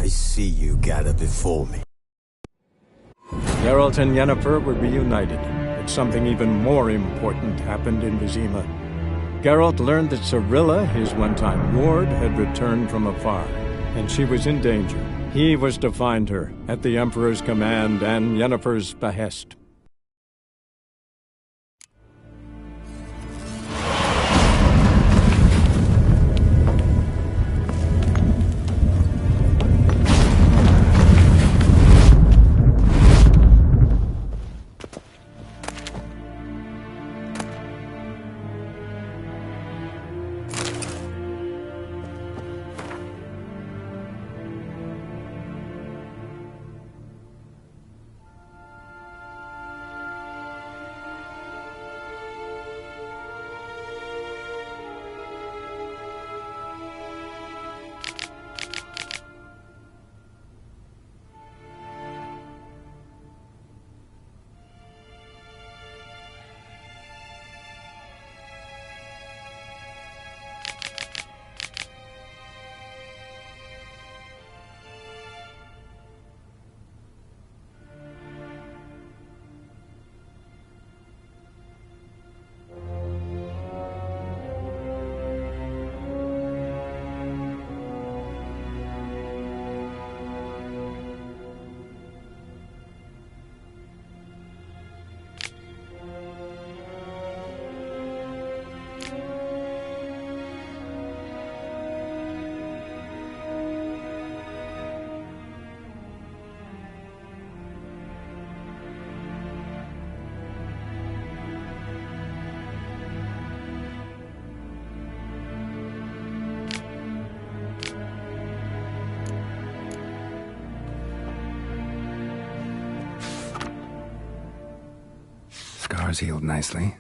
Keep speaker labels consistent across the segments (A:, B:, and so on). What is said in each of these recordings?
A: I see you gather before me.
B: Geralt and Yennefer were reunited, but something even more important happened in Vizima. Geralt learned that Cirilla, his one-time ward, had returned from afar, and she was in danger. He was to find her, at the Emperor's command and Yennefer's behest.
C: Scars healed nicely.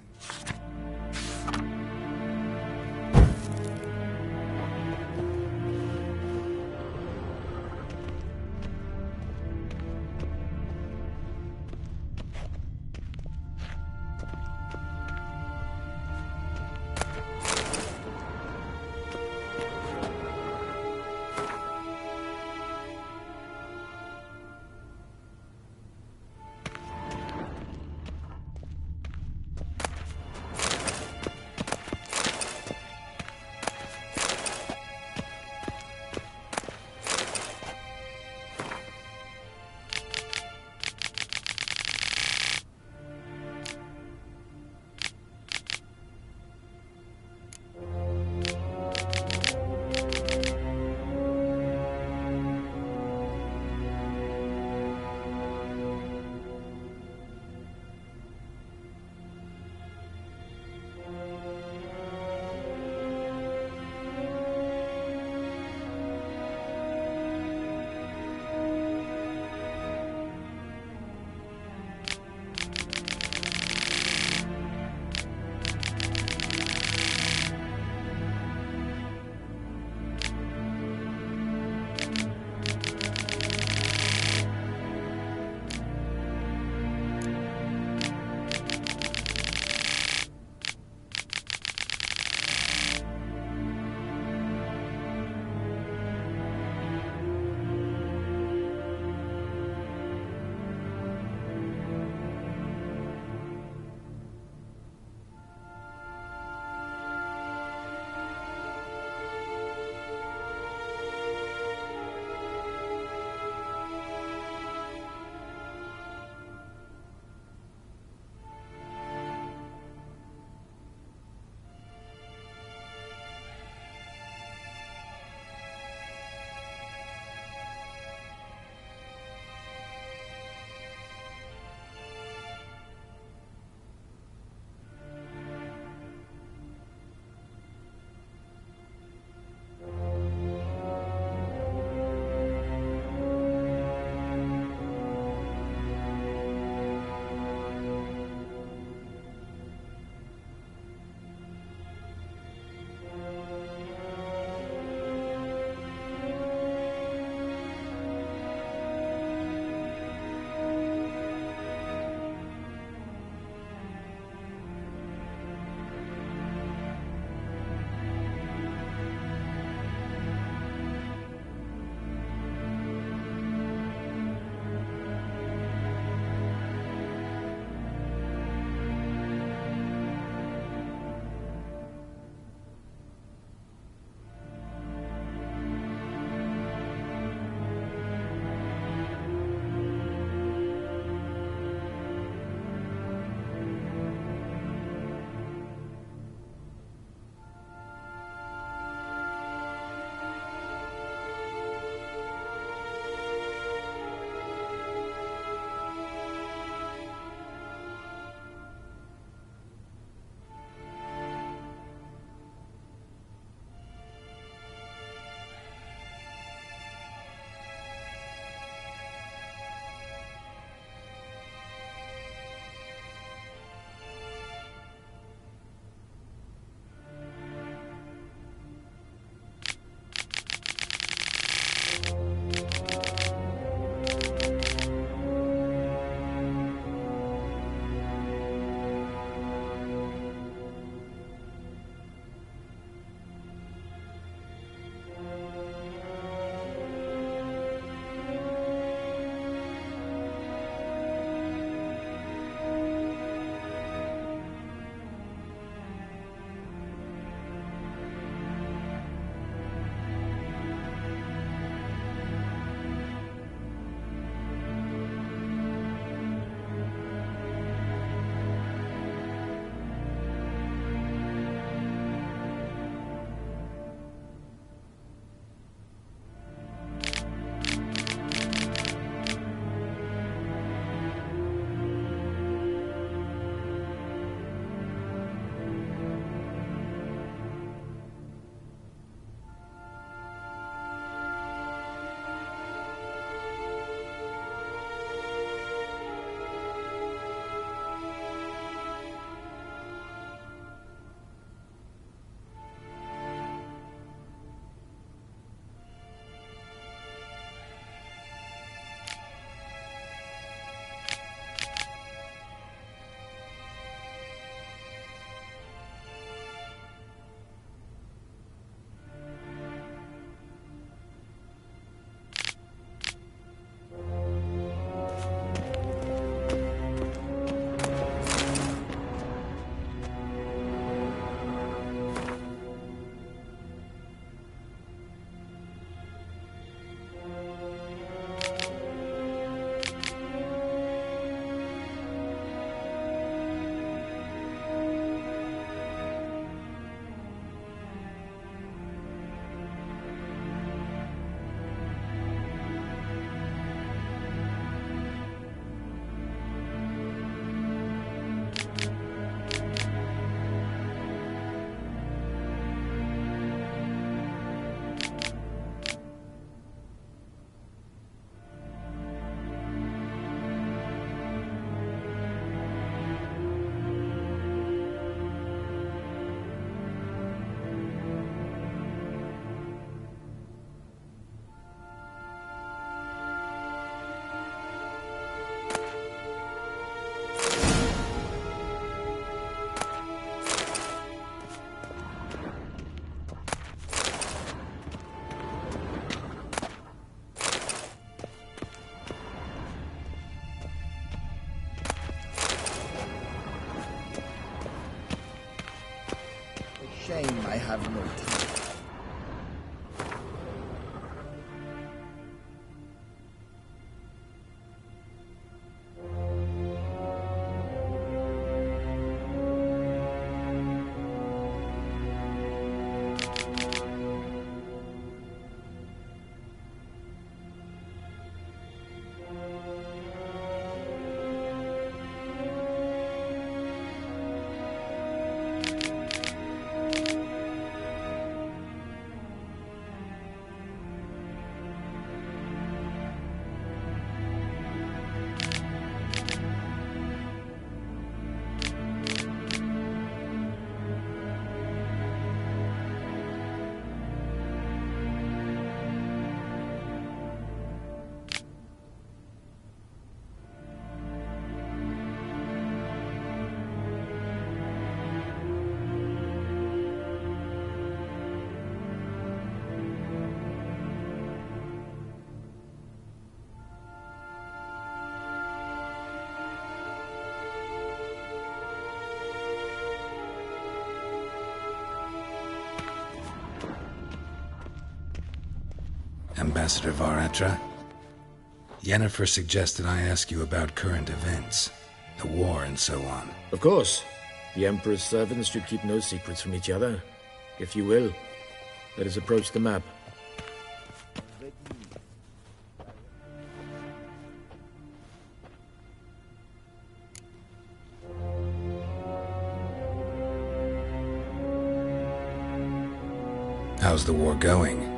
C: shame I have no time.
D: Ambassador Varatra, Yennefer suggested I ask you about current events, the war and so on.
E: Of course. The Emperor's servants should keep no secrets from each other. If you will, let us approach the map.
D: How's the war going?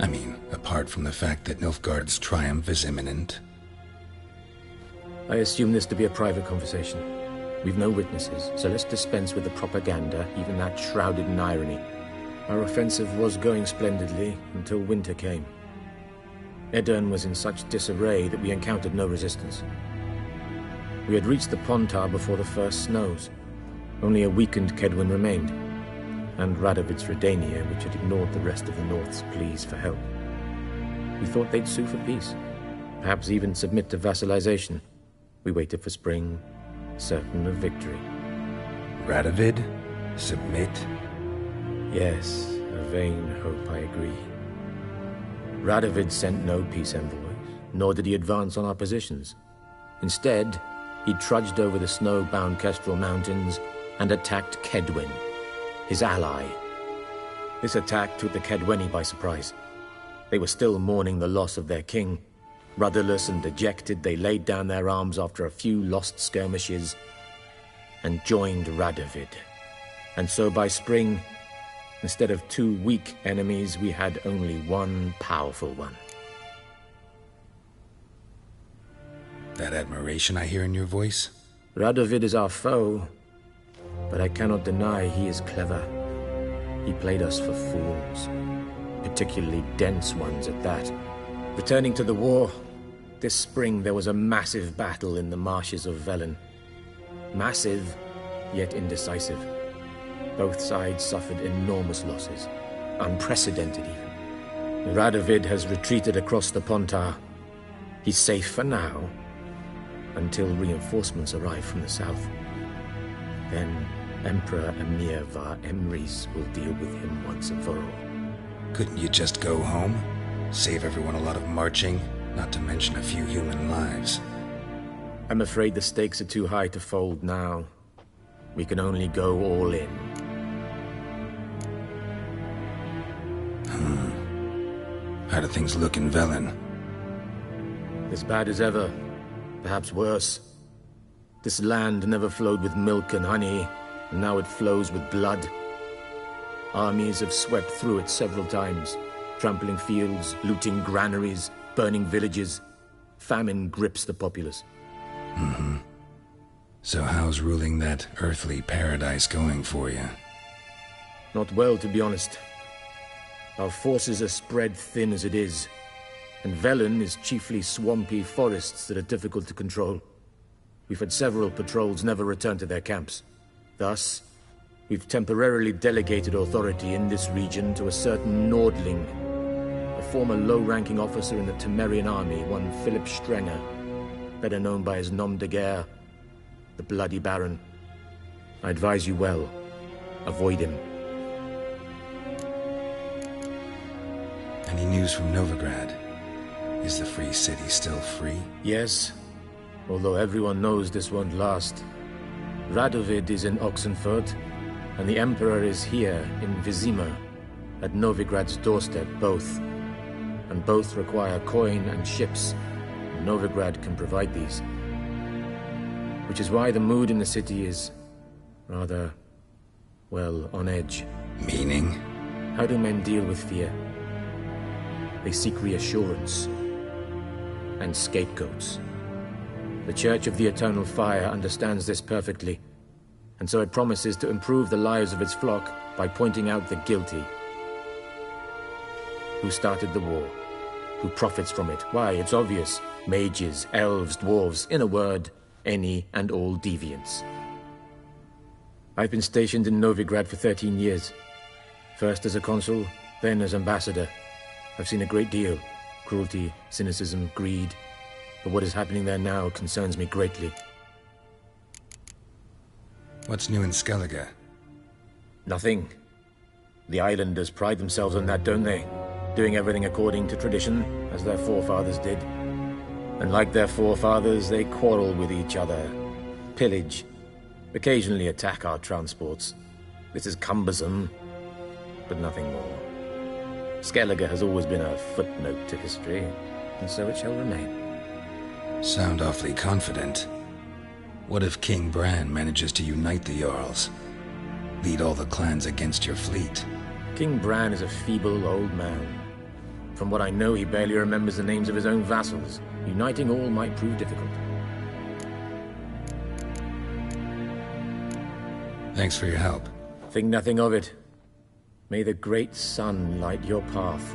D: I mean, apart from the fact that Nilfgaard's triumph is imminent.
E: I assume this to be a private conversation. We've no witnesses, so let's dispense with the propaganda, even that shrouded in irony. Our offensive was going splendidly until winter came. Edirn was in such disarray that we encountered no resistance. We had reached the Pontar before the first snows. Only a weakened Kedwen remained, and Radovid's Redania, which had ignored the rest of the North's pleas for help. We thought they'd sue for peace, perhaps even submit to vassalization. We waited for spring, certain of victory.
D: Radovid? Submit?
E: Yes, a vain hope, I agree. Radovid sent no peace envoys, nor did he advance on our positions. Instead, he trudged over the snow-bound Kestrel Mountains and attacked Kedwen, his ally. This attack took the Kedweni by surprise. They were still mourning the loss of their king. Rudderless and dejected, they laid down their arms after a few lost skirmishes and joined Radovid. And so by spring, instead of two weak enemies, we had only one powerful one.
D: That admiration I hear in your voice?
E: Radovid is our foe, but I cannot deny he is clever. He played us for fools, particularly dense ones at that. Returning to the war, this spring there was a massive battle in the marshes of Velen. Massive, yet indecisive. Both sides suffered enormous losses, unprecedented even. Radovid has retreated across the Pontar. He's safe for now, until reinforcements arrive from the south. Then Emperor Emir var Emrys will deal with him once and for all.
D: Couldn't you just go home? Save everyone a lot of marching, not to mention a few human lives.
E: I'm afraid the stakes are too high to fold now. We can only go all in.
D: How do things look in Velen?
E: As bad as ever, perhaps worse. This land never flowed with milk and honey, and now it flows with blood. Armies have swept through it several times, trampling fields, looting granaries, burning villages. Famine grips the populace.
D: So how's ruling that earthly paradise going for you?
E: Not well, to be honest. Our forces are spread thin as it is, and Velen is chiefly swampy forests that are difficult to control. We've had several patrols never return to their camps. Thus, we've temporarily delegated authority in this region to a certain Nordling, a former low-ranking officer in the Temerian army, one Philip Strenger, better known by his nom de guerre, the Bloody Baron. I advise you well. Avoid him.
D: Any news from Novigrad? Is the Free City still free?
E: Yes, although everyone knows this won't last. Radovid is in Oxenfurt, and the Emperor is here in Vizima, at Novigrad's doorstep, both. And both require coin and ships. Novigrad can provide these. Which is why the mood in the city is rather, well, on edge.
D: Meaning?
E: How do men deal with fear? They seek reassurance and scapegoats. The Church of the Eternal Fire understands this perfectly, and so it promises to improve the lives of its flock by pointing out the guilty. Who started the war? Who profits from it? Why, it's obvious. Mages, elves, dwarves, in a word, any and all deviants. I've been stationed in Novigrad for 13 years. First as a consul, then as ambassador. I've seen a great deal. Cruelty, cynicism, greed. But what is happening there now concerns me greatly.
D: What's new in Skellige?
E: Nothing. The islanders pride themselves on that, don't they? Doing everything according to tradition, as their forefathers did. And like their forefathers, they quarrel with each other, pillage, occasionally attack our transports. This is cumbersome, but nothing more. Skellige has always been a footnote to history, and so it shall remain.
D: Sound awfully confident. What if King Bran manages to unite the Jarls? Lead all the clans against your fleet?
E: King Bran is a feeble old man. From what I know, he barely remembers the names of his own vassals. Uniting all might prove difficult.
D: Thanks for your help.
E: Think nothing of it. May the great sun light your path.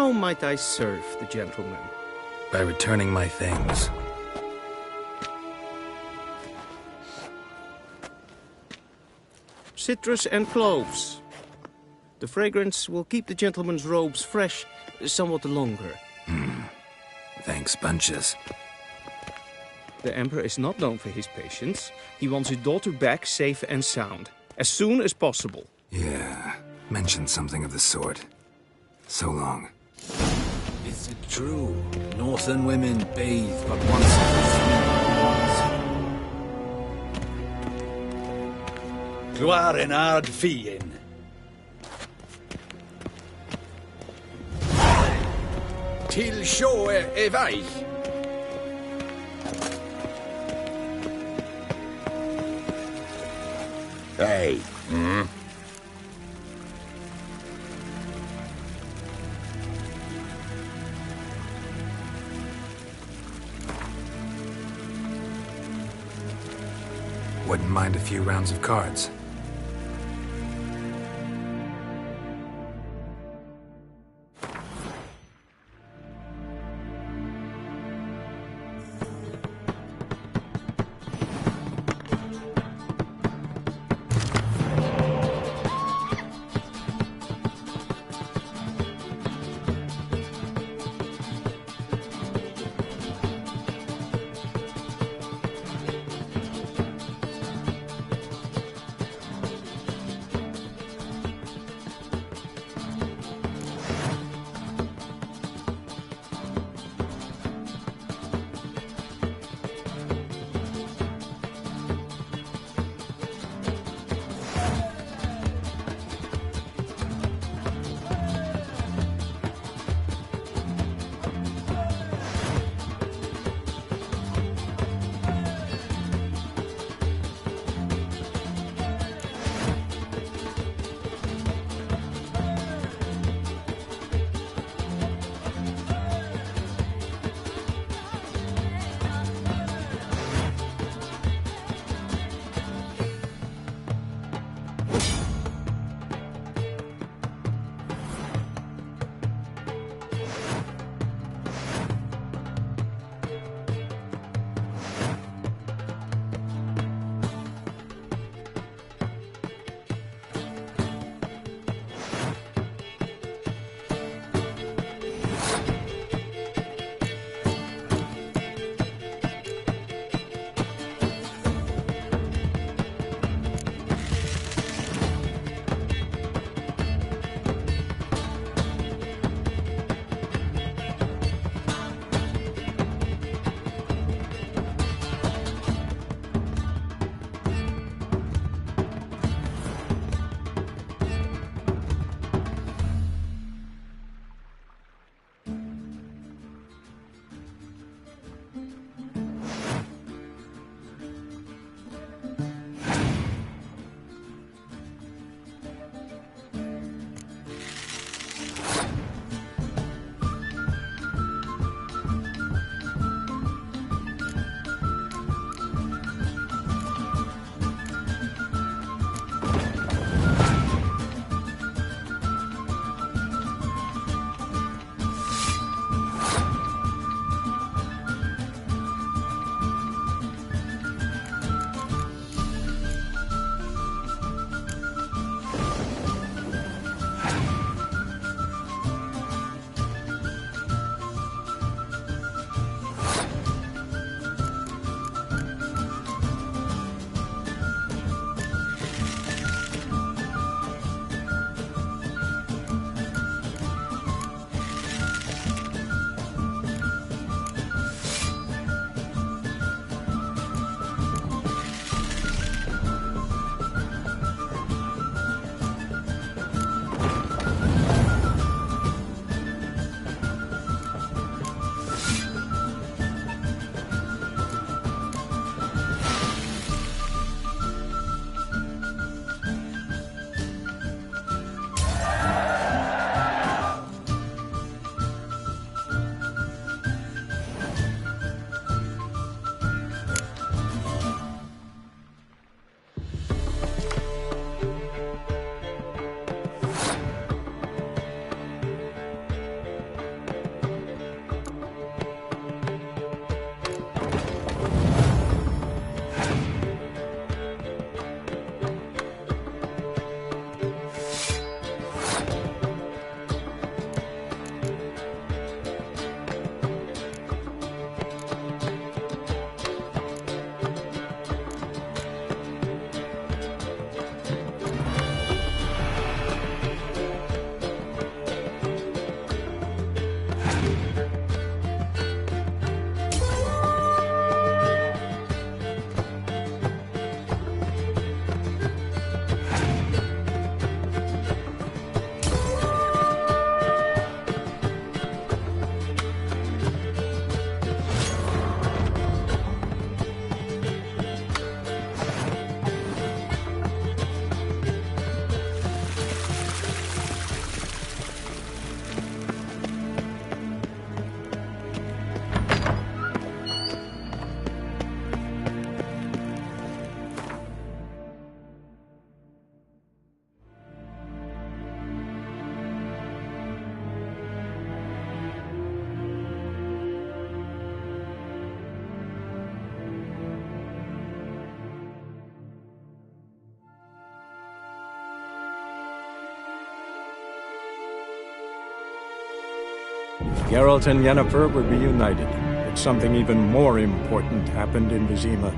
C: How might I serve the gentleman?
D: By returning my things.
C: Citrus and cloves. The fragrance will keep the gentleman's robes fresh somewhat longer.
D: Thanks, bunches.
C: The Emperor is not known for his patience. He wants his daughter back safe and sound, as soon as possible.
D: Yeah, mentioned something of the sort. So long.
A: Is it true? Northern women bathe but once every 3 months. Gloire en hard fien. Till sjå är väg. Hey.
D: Wouldn't mind a few rounds of cards.
B: Geralt and Yennefer were reunited, but something even more important happened in Vizima.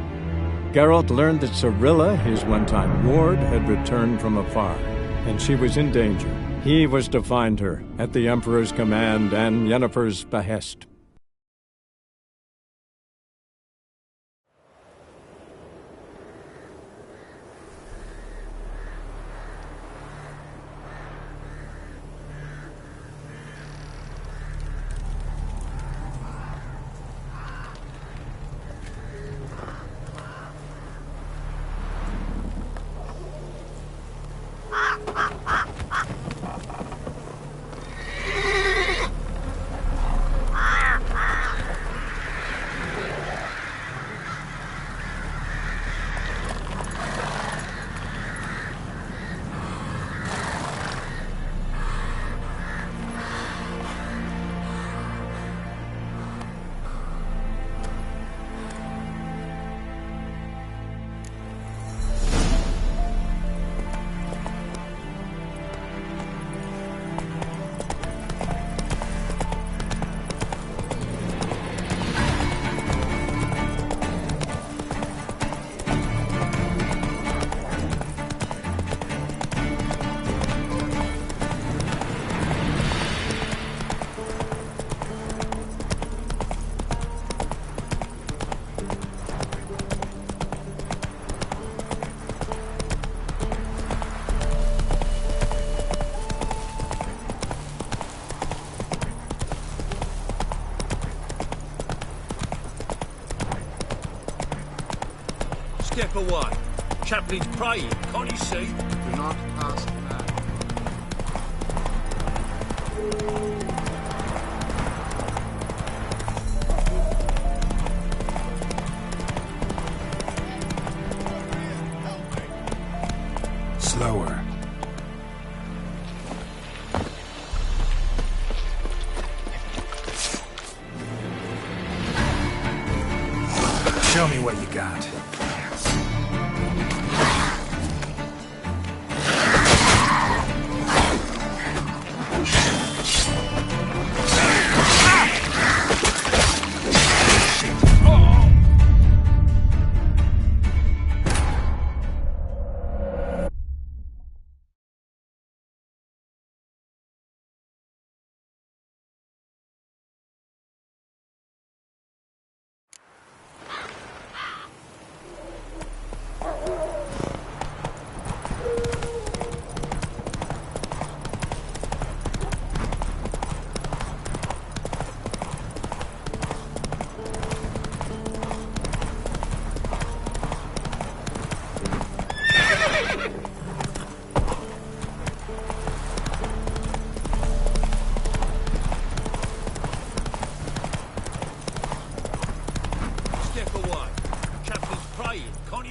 B: Geralt learned that Cirilla, his one-time ward, had returned from afar, and she was in danger. He was to find her, at the Emperor's command and Yennefer's behest.
A: Step away. Chaplin's praying, can't you see?
F: Do not cast mad.
D: Slower. Show me what you got.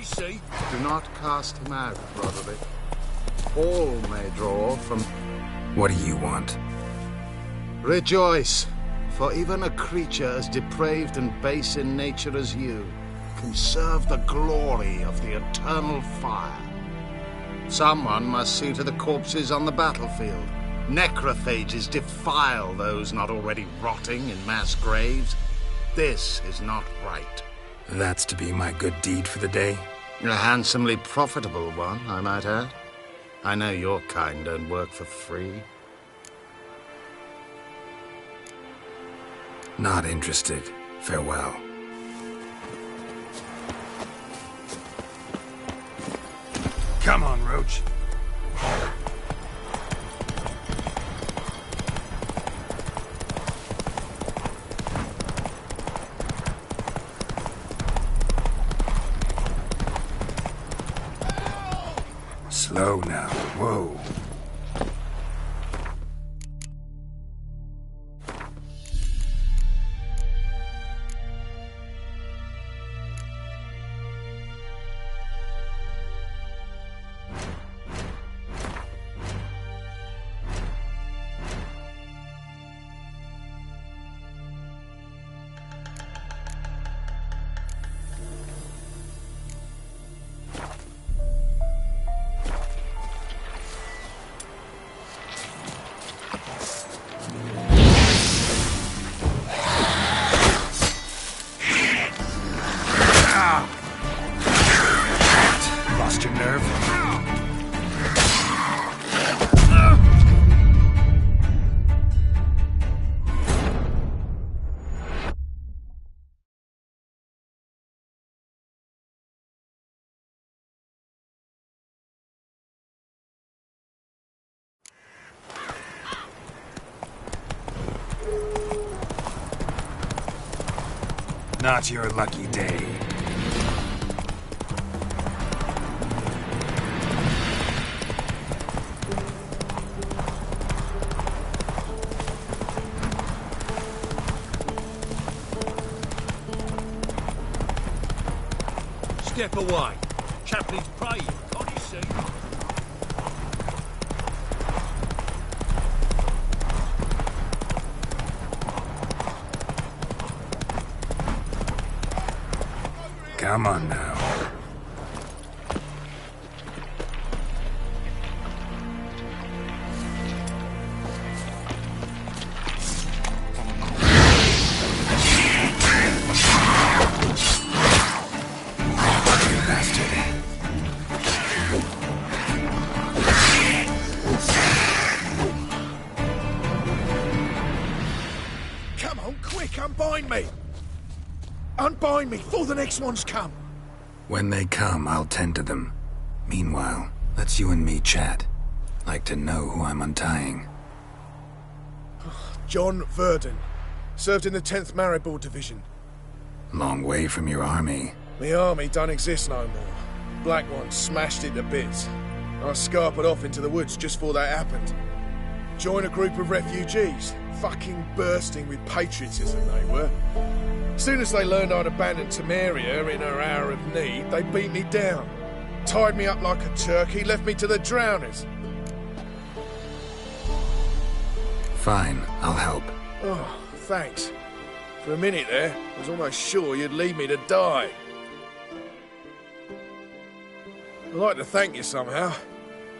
A: See?
F: Do not cast him out, Roderick. All may draw from...
D: What do you want?
F: Rejoice, for even a creature as depraved and base in nature as you can serve the glory of the eternal fire. Someone must see to the corpses on the battlefield. Necrophages defile those not already rotting in mass graves. This is not right.
D: That's to be my good deed for the day?
F: A handsomely profitable one, I might add. I know your kind don't work for free.
D: Not interested. Farewell. Come on, Roach. Slow now. Whoa. Not your lucky day.
A: Step away. Chaplain's praying, can't you see?
D: Come on now.
G: Come on, quick, unbind me! Unbind me before the next ones come!
D: When they come, I'll tend to them. Meanwhile, let's you and me chat. Like to know who I'm untying.
G: John Verdon. Served in the 10th Maribor Division.
D: Long way from your army.
G: The army don't exist no more. Black Ones smashed it to bits. I scarpered off into the woods just before that happened. Joined a group of refugees. Fucking bursting with patriotism they were. Soon as they learned I'd abandoned Temeria in her hour of need, they beat me down. Tied me up like a turkey, left me to the drowners.
D: Fine, I'll help.
G: Oh, thanks. For a minute there, I was almost sure you'd leave me to die. I'd like to thank you somehow,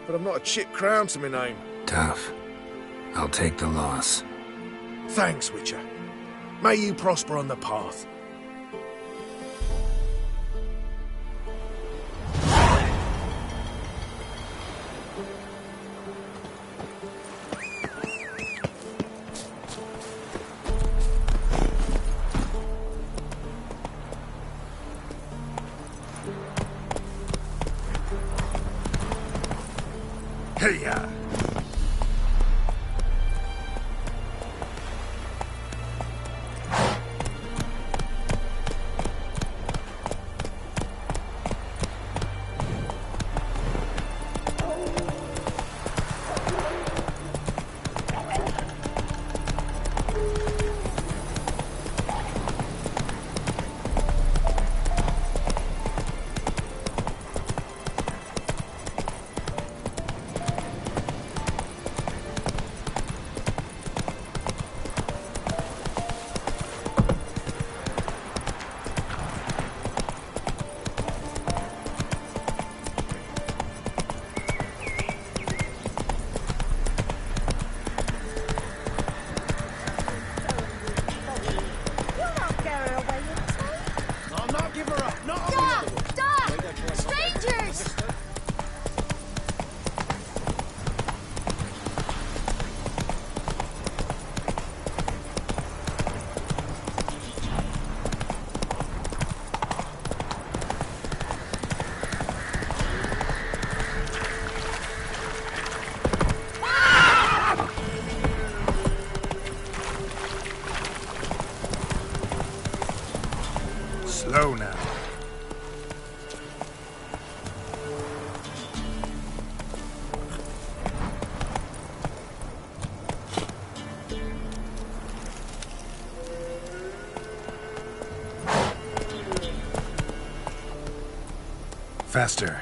G: but I've not a chip crown to my name.
D: Tough. I'll take the loss.
G: Thanks, Witcher. May you prosper on the path.
D: Hey-ya! Slow now. Faster.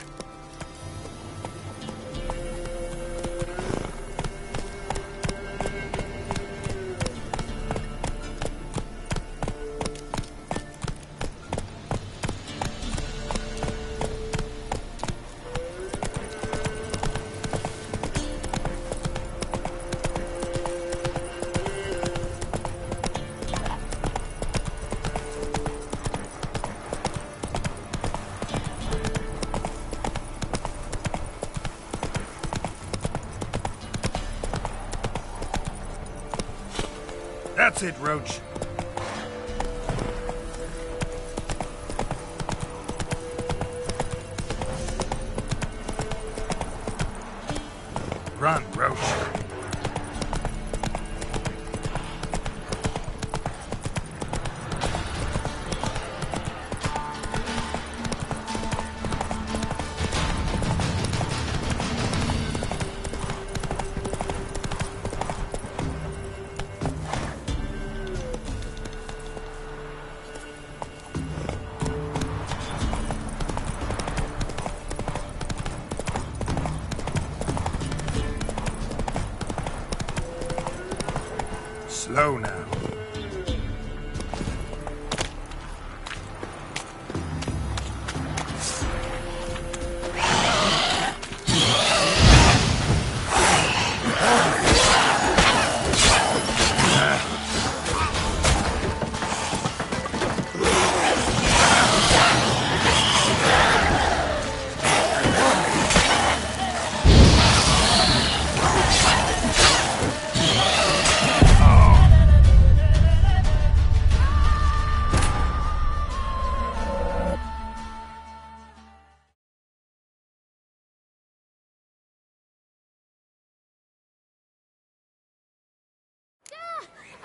D: That's it, Roach. Run, Roach.
H: Slow now.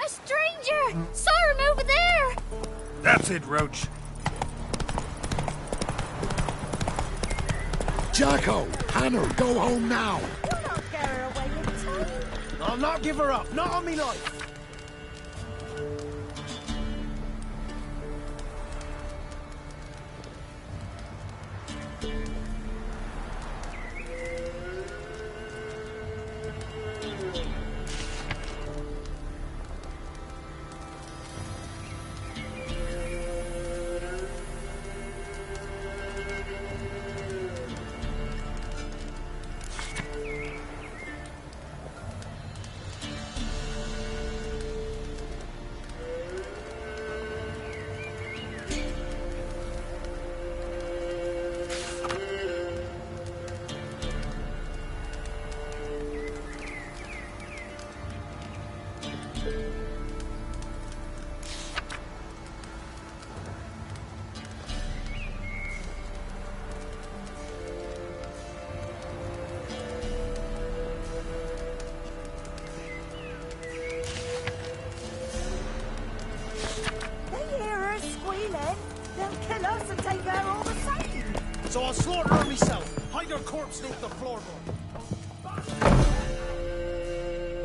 I: A stranger! Saw him over there!
H: That's it, Roach.
F: Jacko! Hannah, go home now!
I: You'll not get her away in time.
G: I'll not give her up, not on me life. So I'll slaughter her myself. Hide her corpse beneath the floorboard.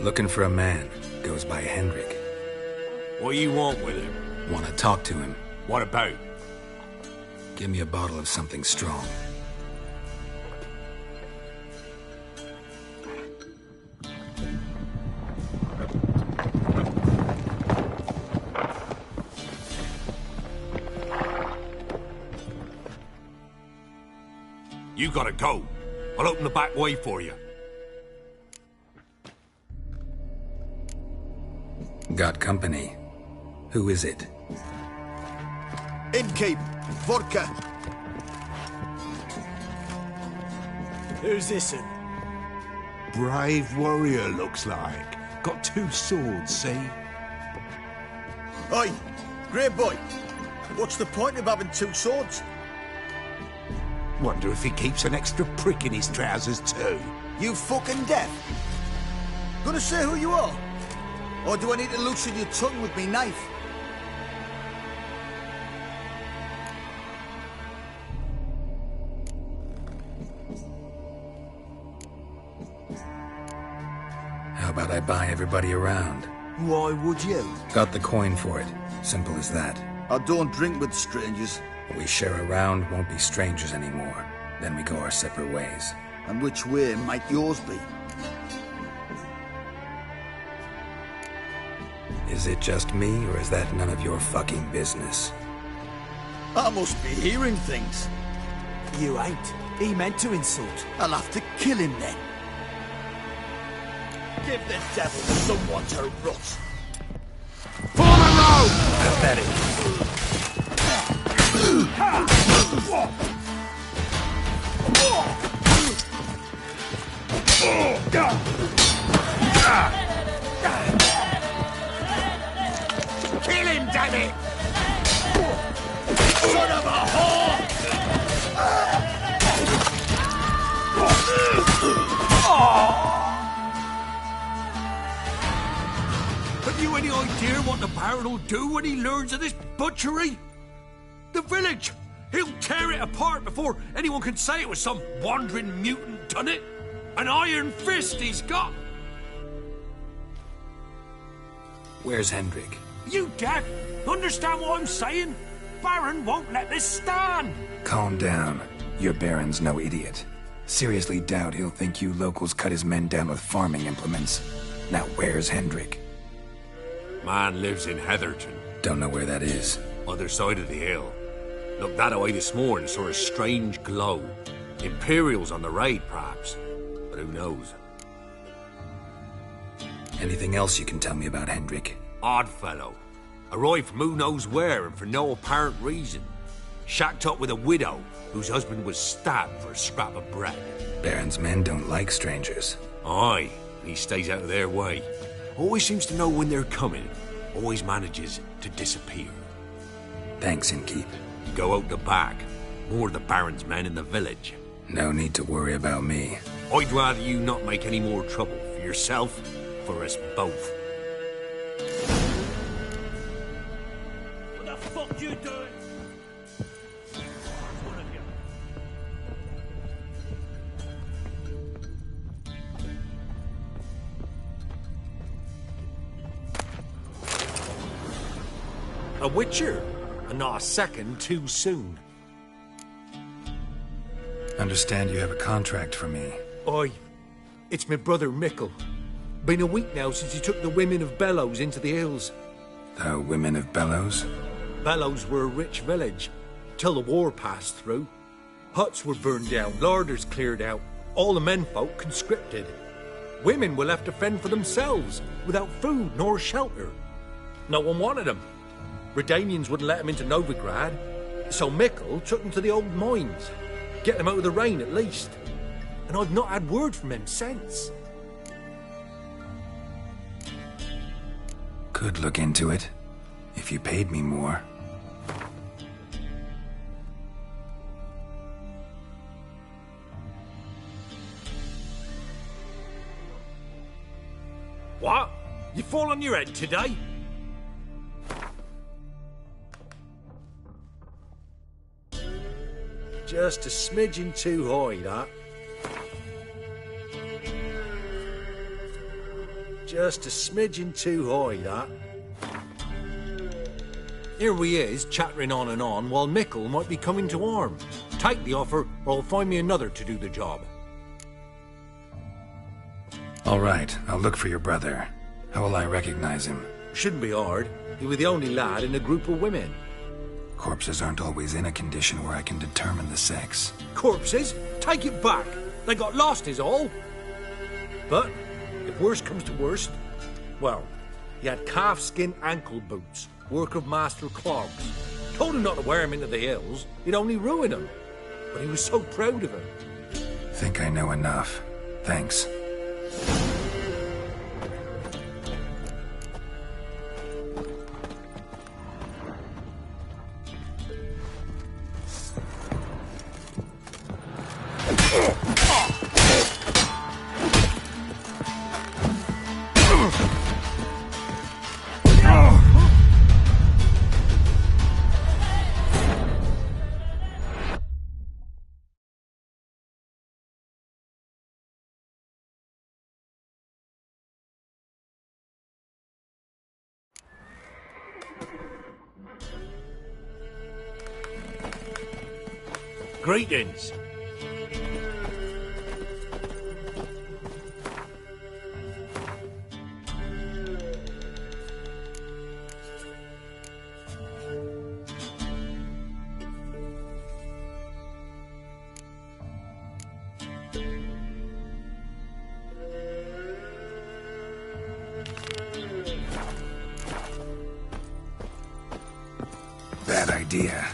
D: Looking for a man. Goes by Hendrik.
J: What do you want with him?
D: Want to talk to him.
J: What about?
D: Give me a bottle of something strong.
J: You gotta go. I'll open the back way for you.
D: Got company. Who is it?
G: Innkeep. Vodka. Who's this in?
K: Brave warrior, looks like. Got 2 swords, see?
G: Oi, great boy. What's the point of having 2 swords?
K: Wonder if he keeps an extra prick in his trousers too.
G: You fucking deaf. Gonna say who you are? Or do I need to loosen your tongue with me knife?
D: How about I buy everybody around?
G: Why would you?
D: Got the coin for it. Simple as that.
G: I don't drink with strangers.
D: We share a round, won't be strangers anymore. Then we go our separate ways.
G: And which way might yours be?
D: Is it just me, or is that none of your fucking business?
G: I must be hearing things.
L: You ain't. He meant to insult.
G: I'll have to kill him then. Give the devil someone to rot.
K: For the road!
D: Pathetic.
K: Kill him, damn it! Son of a whore!
J: Have you any idea what the Baron will do when he learns of this butchery? The village! He'll tear it apart before anyone can say it was some wandering mutant done it. An iron fist he's got!
D: Where's Hendrik?
J: You deaf? Understand what I'm saying? Baron won't let this stand!
D: Calm down. Your Baron's no idiot. Seriously doubt he'll think you locals cut his men down with farming implements. Now where's Hendrik?
J: Man lives in Heatherton.
D: Don't know where that is.
J: Other side of the hill. Looked that away this morning, saw a strange glow. Imperials on the raid, perhaps. But who knows?
D: Anything else you can tell me about Hendrik?
J: Odd fellow. Arrived from who knows where and for no apparent reason. Shacked up with a widow whose husband was stabbed for a scrap of bread.
D: Baron's men don't like strangers.
J: Aye, he stays out of their way. Always seems to know when they're coming. Always manages to disappear.
D: Thanks, Innkeep.
J: Go out the back. More of the Baron's men in the village.
D: No need to worry about me.
J: I'd rather you not make any more trouble for yourself, for us both.
H: What the fuck you doing? One of you.
J: A witcher, and not a second too soon.
D: Understand you have a contract for me.
J: Aye. It's my brother Mickle. Been a week now since he took the women of Bellows into the hills.
D: The women of Bellows?
J: Bellows were a rich village, till the war passed through. Huts were burned down, larders cleared out, all the menfolk conscripted. Women were left to fend for themselves, without food nor shelter. No one wanted them. Redanians wouldn't let them into Novigrad, so Mickle took them to the old mines. Get them out of the rain, at least. And I've not had word from him since.
D: Could look into it, if you paid me more.
J: What? You fall on your head today? Just a smidgen too high, that. Just a smidgen too high, that. Here we is, chattering on and on, while Mickle might be coming to arms. Take the offer, or I'll find me another to do the job.
D: All right, I'll look for your brother. How will I recognize him?
J: Shouldn't be hard. He was the only lad in a group of women.
D: Corpses aren't always in a condition where I can determine the sex.
J: Corpses? Take it back. They got lost is all. But, if worst comes to worst, well, he had calfskin ankle boots, work of Master Clogs. Told him not to wear him into the hills, he'd only ruin him. But he was so proud of him.
D: Think I know enough. Thanks.
J: Greetings.
D: Bad idea.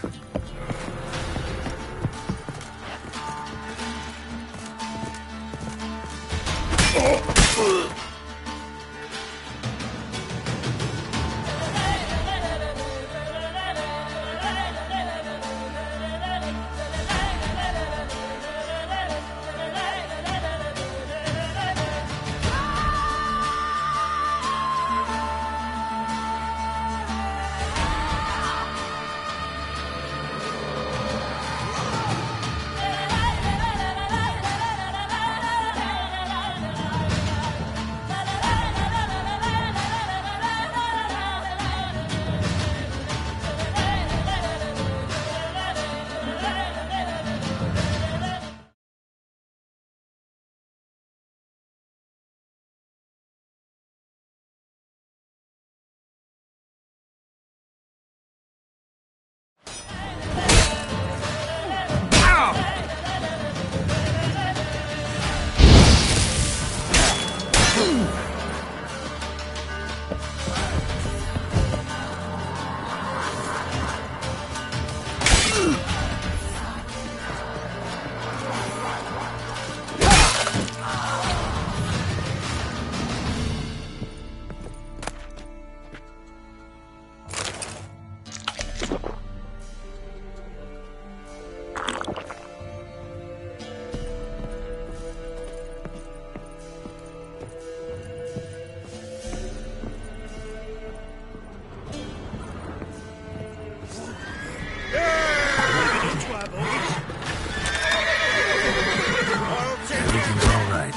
D: Everything's all right.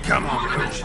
J: Come on, Chris.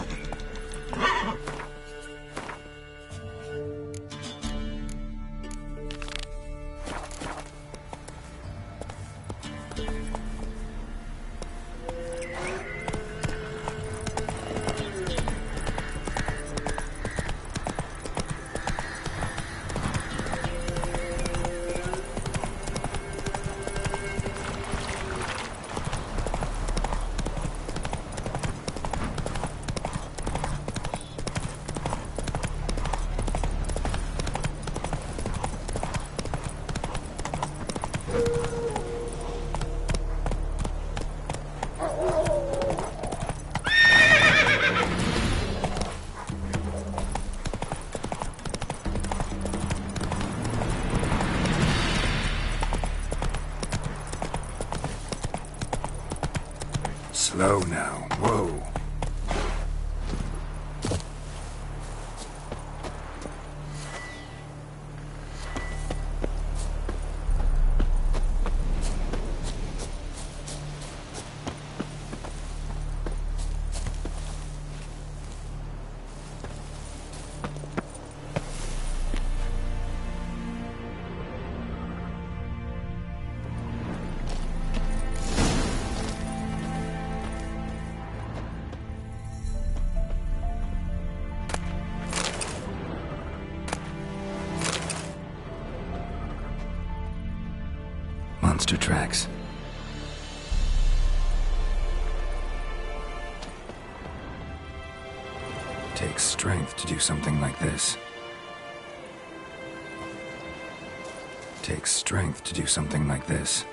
D: Slow now. Whoa. monster tracks. Takes strength to do something like this. Takes strength to do something like this.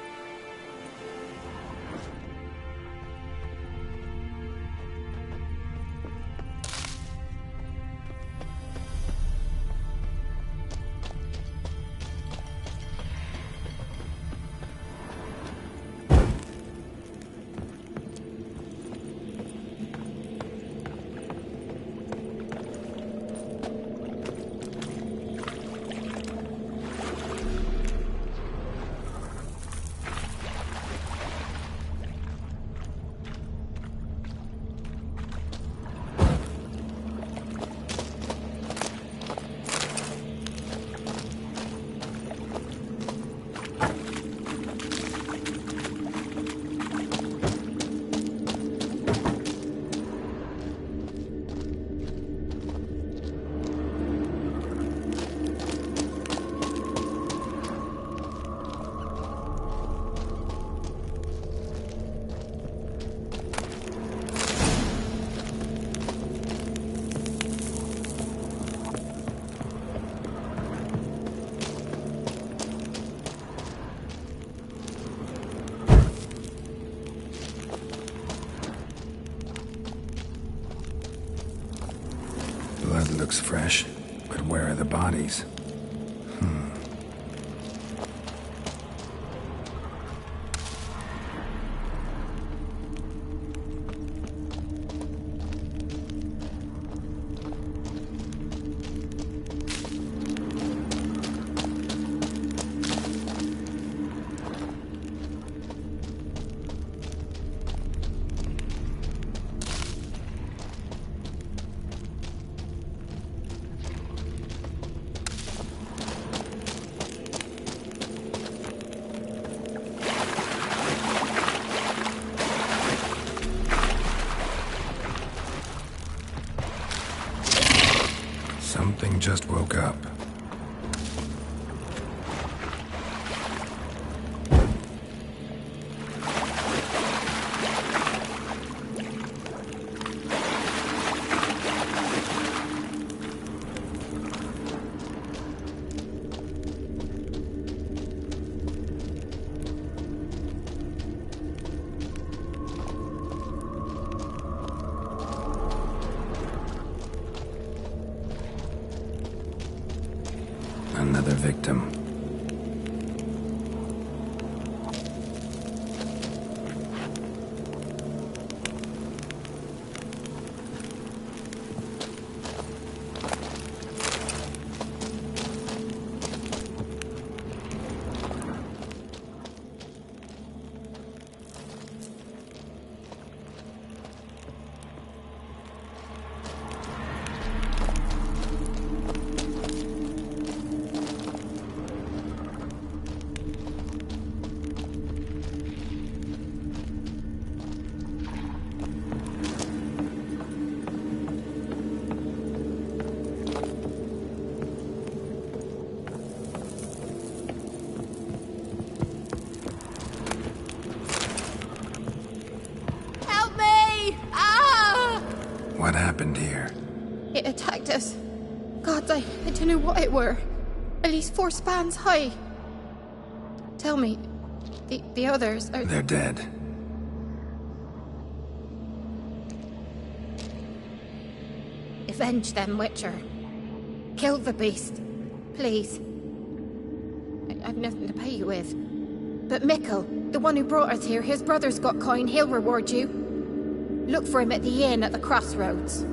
D: Blood looks fresh, but where are the bodies? Something just woke up. Another victim. What happened here?
M: It attacked us. God, I don't know what it were. At least 4 spans high. Tell me, the others are...
D: They're dead.
M: Avenge them, Witcher. Kill the beast. Please. I've nothing to pay you with. But Mikkel, the one who brought us here, his brother's got coin. He'll reward you. Look for him at the inn at the crossroads.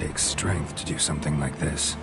D: takes strength to do something like this.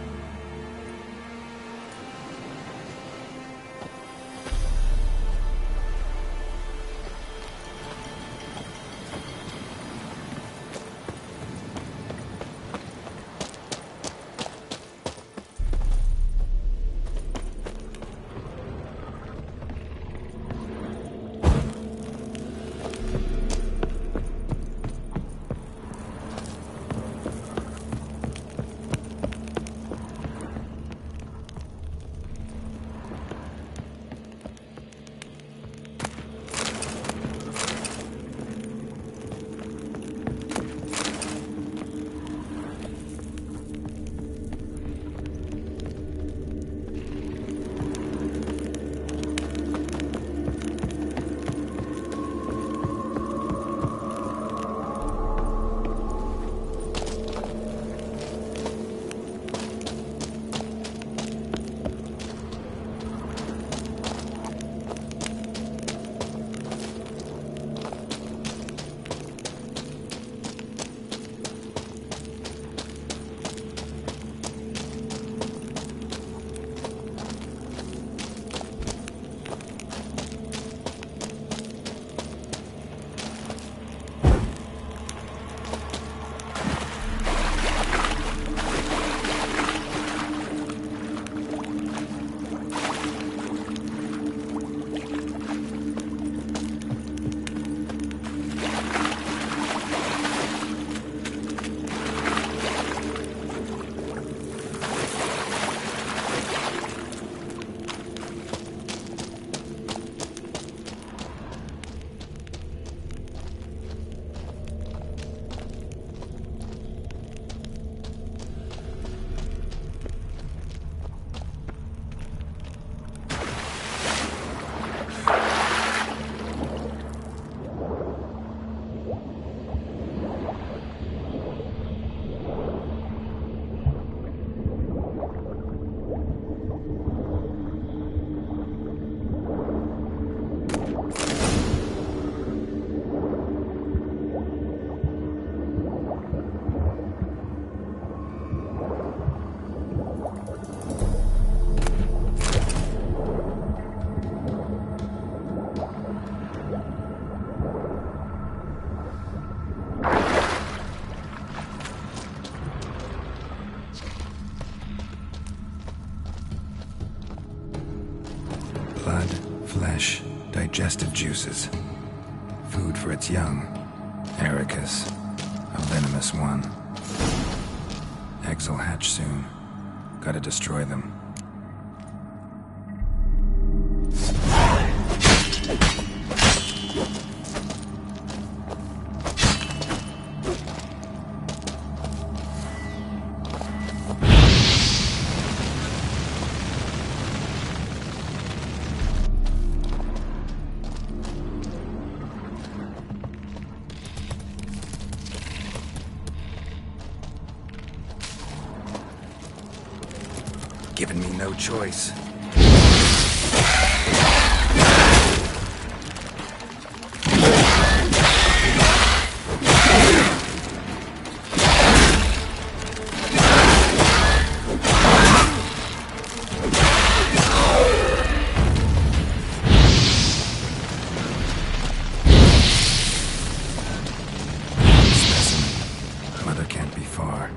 D: Blood, flesh, digestive juices. Food for its young. Ericus, a venomous one. Eggs will hatch soon. Gotta destroy them. Given me no choice. Specimen. Mother can't be far.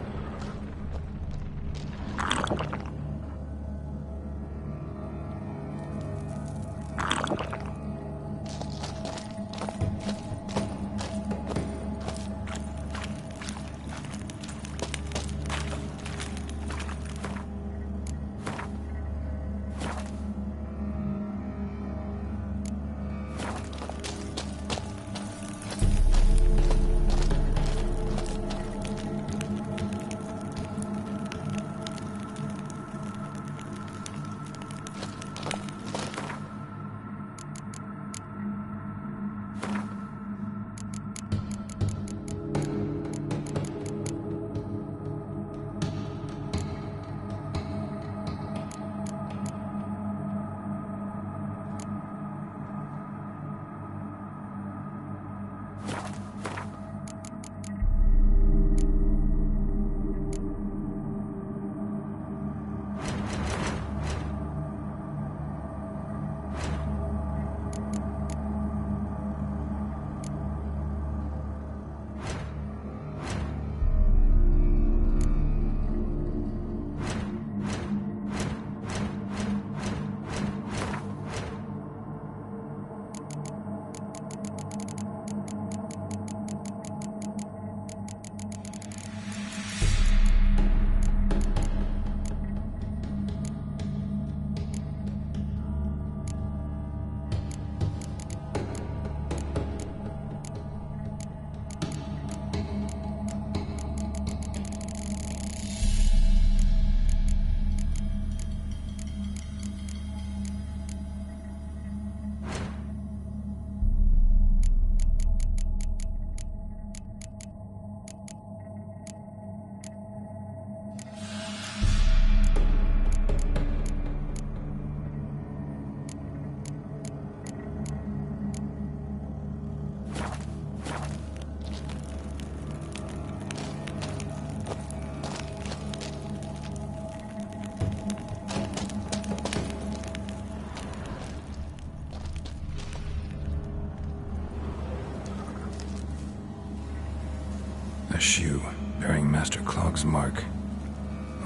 D: A shoe bearing Master Clog's mark.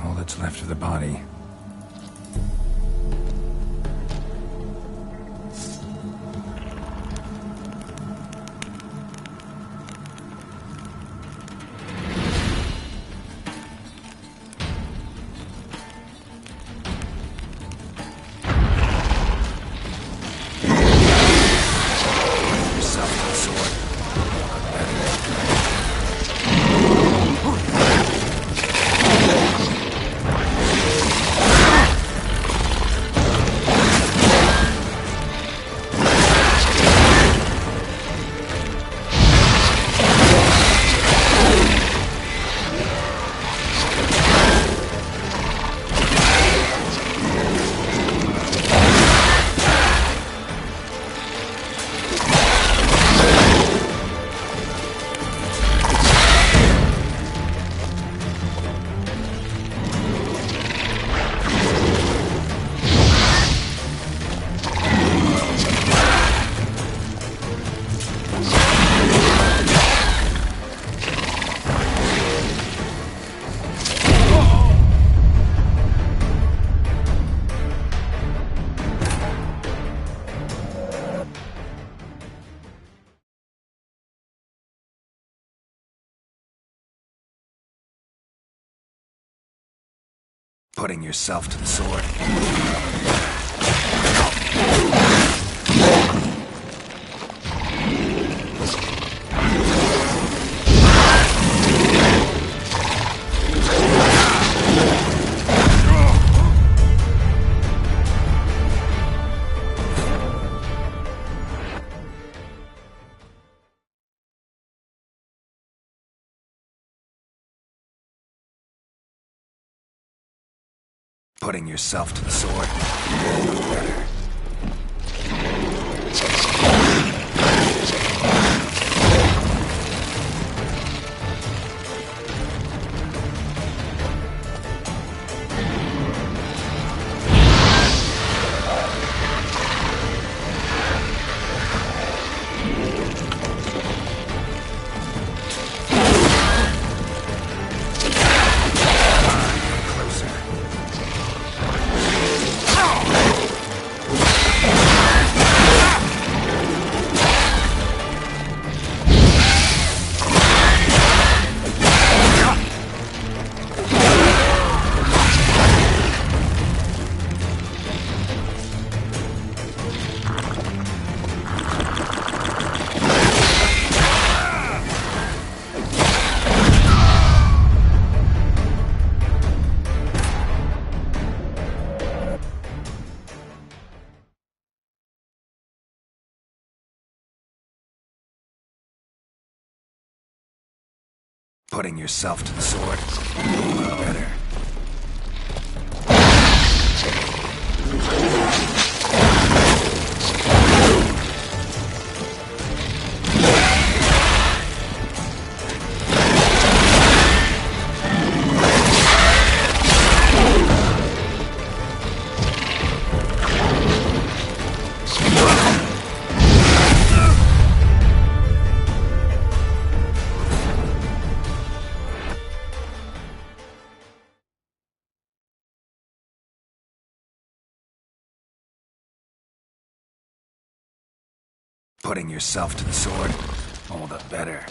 D: All that's left of the body. Putting yourself to the sword. Putting yourself to the sword. Better. Putting yourself to the sword. Better. Putting yourself to the sword, all the better.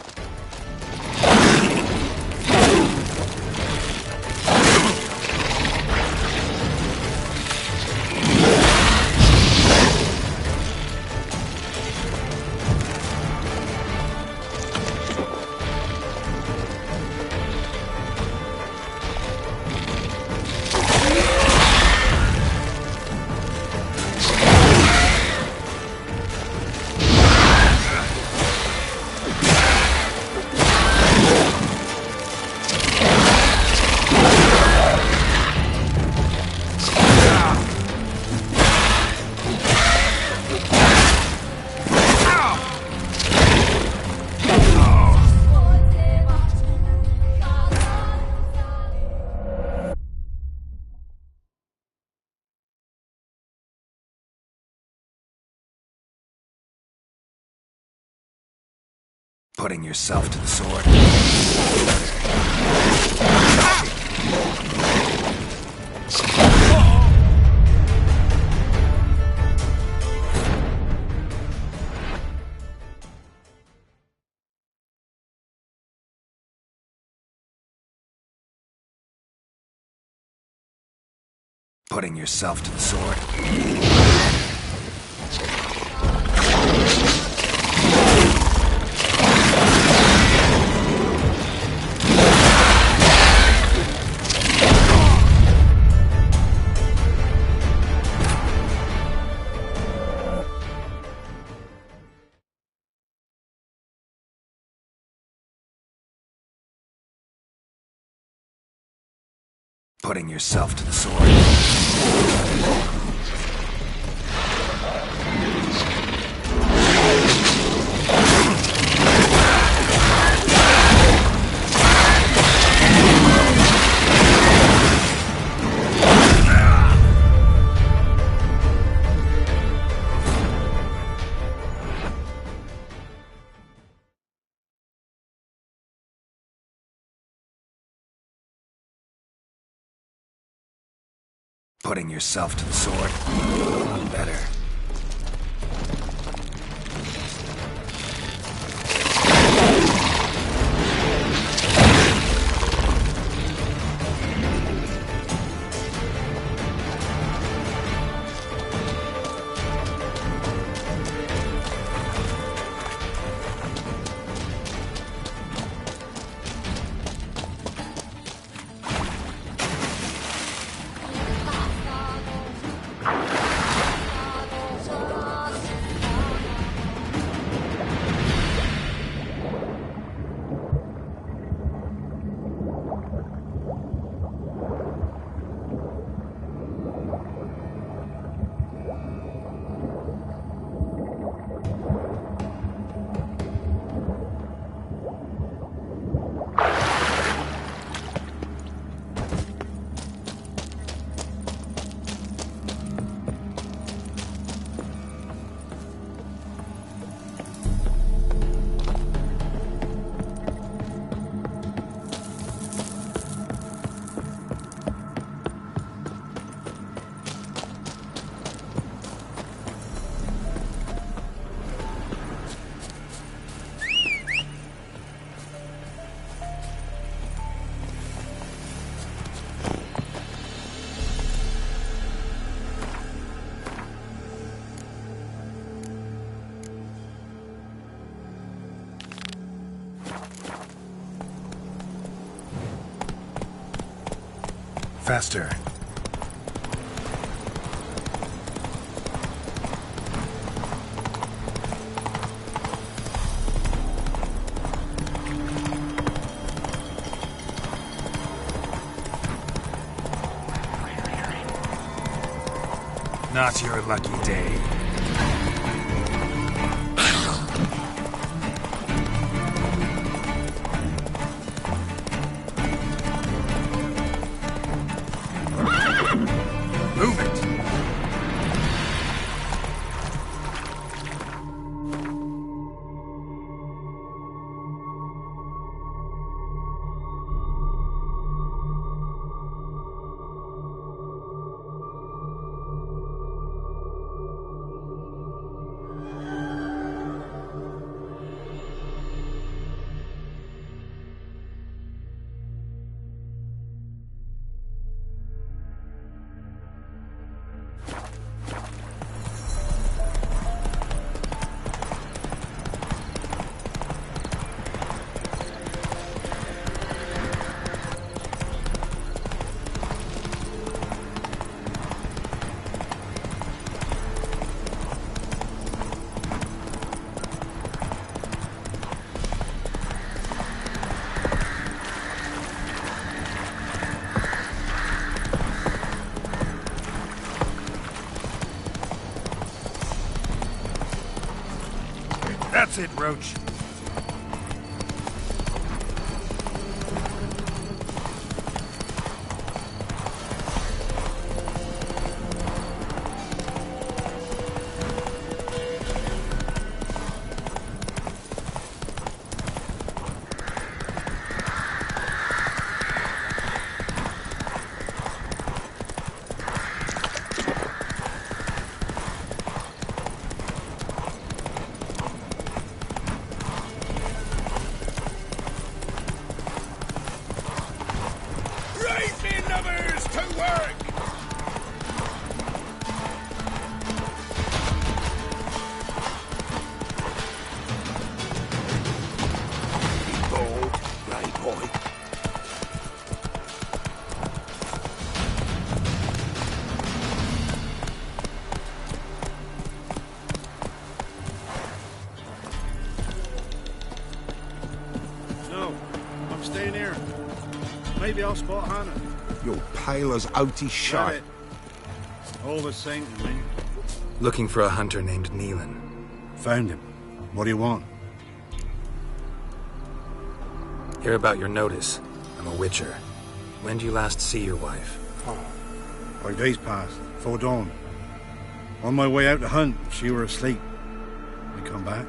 D: Putting yourself to the sword. Putting yourself to the sword. Putting yourself to the sword. Putting yourself to the sword. Better. Faster. Not your lucky day. Move it! That's it, Roach.
N: staying here. Maybe I'll spot Hannah.
K: You're pale as outy shite.
N: All the same to me.
D: Looking for a hunter named Neelan.
N: Found him. What do you want?
D: Hear about your notice. I'm a witcher. When did you last see your wife?
N: 5 days passed, before dawn. On my way out to hunt, she were asleep. I come back,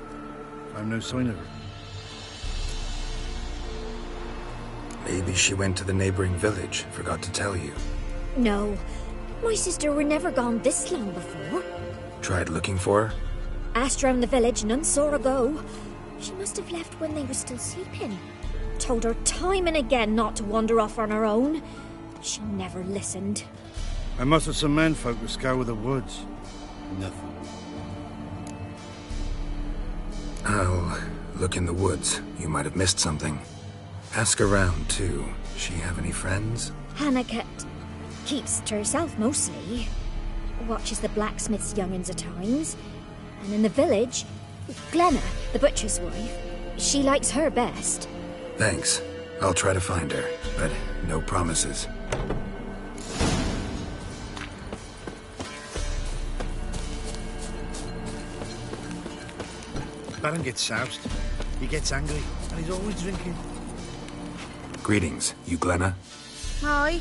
N: found no sign of her.
D: Maybe she went to the neighboring village, forgot to tell you.
O: No, my sister were never gone this long before.
D: Tried looking for her?
O: Asked round the village, none saw her go. She must have left when they were still sleeping. Told her time and again not to wander off on her own. She never listened.
N: I mustered some menfolk to scour the woods. Nothing.
D: I'll look in the woods. You might have missed something. Ask around, too. She have any friends?
O: Hannah keeps to herself mostly. Watches the blacksmith's young'uns at times. And in the village, Glenna, the butcher's wife, she likes her best.
D: Thanks. I'll try to find her, but no promises.
N: Baron gets soused. He gets angry, and he's always drinking.
D: Greetings. You Glenna?
P: Aye.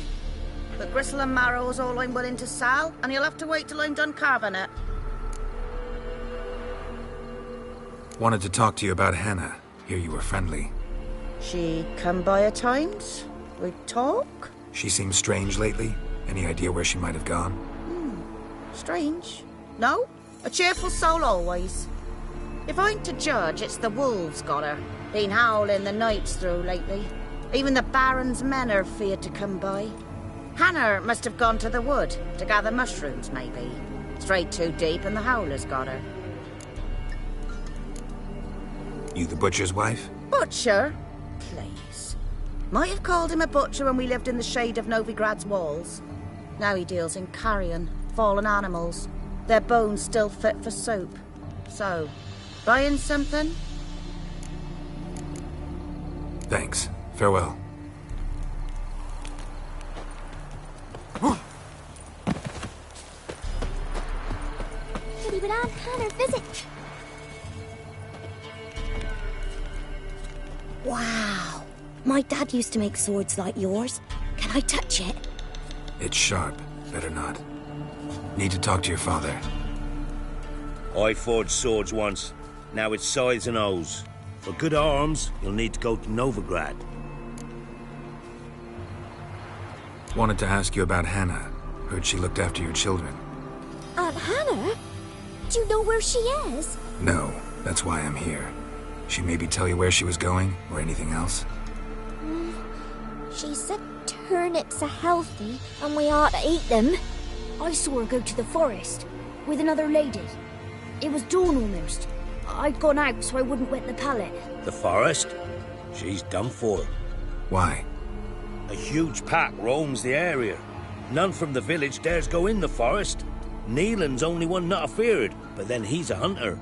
P: But gristle and marrow is all I'm willing to sell, and you'll have to wait till I'm done carving it.
D: Wanted to talk to you about Hannah. Hear you were friendly.
P: She come by at times? We talk?
D: She seems strange lately. Any idea where she might have gone?
P: Strange. No? A cheerful soul always. If I'm to judge, it's the wolves got her. Been howling the nights through lately. Even the Baron's men are feared to come by. Hannah must have gone to the wood to gather mushrooms, maybe. Strayed too deep and the howlers got her.
D: You the butcher's wife?
P: Butcher? Please. Might have called him a butcher when we lived in the shade of Novigrad's walls. Now he deals in carrion, fallen animals. Their bones still fit for soup. So, buying something?
D: Thanks. Farewell.
O: Maybe would Aunt Hannah visit? Wow. My dad used to make swords like yours. Can I touch it?
D: It's sharp. Better not. Need to talk to your father.
H: I forged swords once. Now it's scythes and hoes. For good arms, you'll need to go to Novigrad.
D: Wanted to ask you about Hannah. Heard she looked after your children.
O: Aunt Hannah? Do you know where she is?
D: No, that's why I'm here. She maybe tell you where she was going, or anything else?
O: She said turnips are healthy, and we ought to eat them.
Q: I saw her go to the forest, with another lady. It was dawn almost. I'd gone out so I wouldn't wet the pallet.
H: The forest? She's done for.
D: Why?
H: A huge pack roams the area. None from the village dares go in the forest. Neelan's only one not afeared, but then he's a hunter.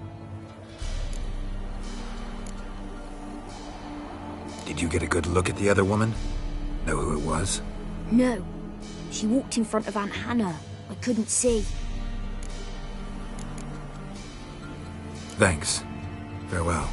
D: Did you get a good look at the other woman? Know who it was?
Q: No. She walked in front of Aunt Hannah. I couldn't see.
D: Thanks. Farewell.